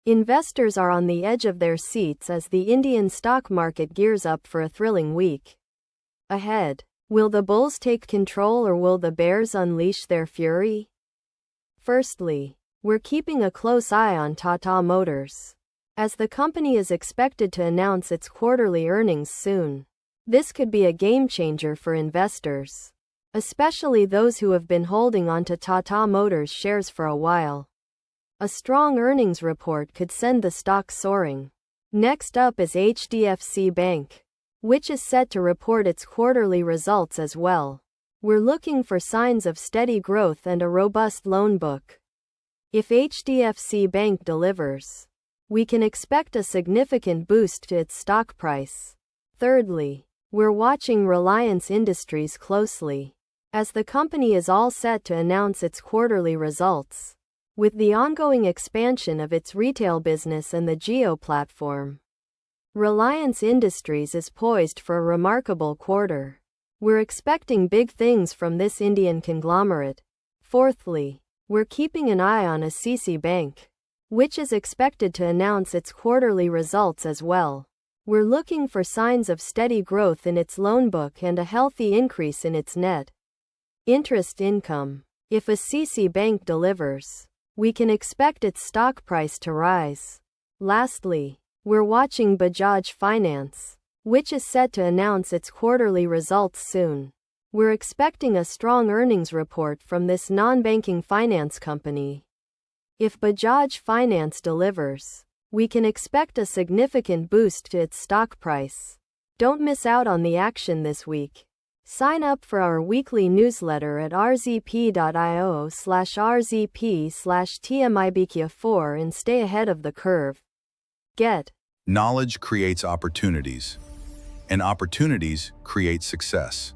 Investors are on the edge of their seats as the Indian stock market gears up for a thrilling week ahead. Will the bulls take control or will the bears unleash their fury? Firstly, we're keeping a close eye on Tata Motors, as the company is expected to announce its quarterly earnings soon. This could be a game changer for investors, especially those who have been holding on to Tata Motors shares for a while. A strong earnings report could send the stock soaring. Next up is HDFC Bank, which is set to report its quarterly results as well. We're looking for signs of steady growth and a robust loan book. If HDFC Bank delivers, we can expect a significant boost to its stock price. Thirdly, we're watching Reliance Industries closely, as the company is all set to announce its quarterly results, with the ongoing expansion of its retail business and the Jio platform. Reliance Industries is poised for a remarkable quarter. We're expecting big things from this Indian conglomerate. Fourthly, we're keeping an eye on ICICI Bank, which is expected to announce its quarterly results as well. We're looking for signs of steady growth in its loan book and a healthy increase in its net interest income. If ICICI Bank delivers, we can expect its stock price to rise. Lastly, we're watching Bajaj Finance, which is set to announce its quarterly results soon. We're expecting a strong earnings report from this non-banking finance company. If Bajaj Finance delivers, we can expect a significant boost to its stock price. Don't miss out on the action this week. Sign up for our weekly newsletter at rzp.io/rzp/tmibq4 and stay ahead of the curve. Get Knowledge creates opportunities, and opportunities create success.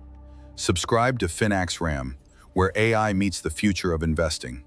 Subscribe to Finaixram, where AI meets the future of investing.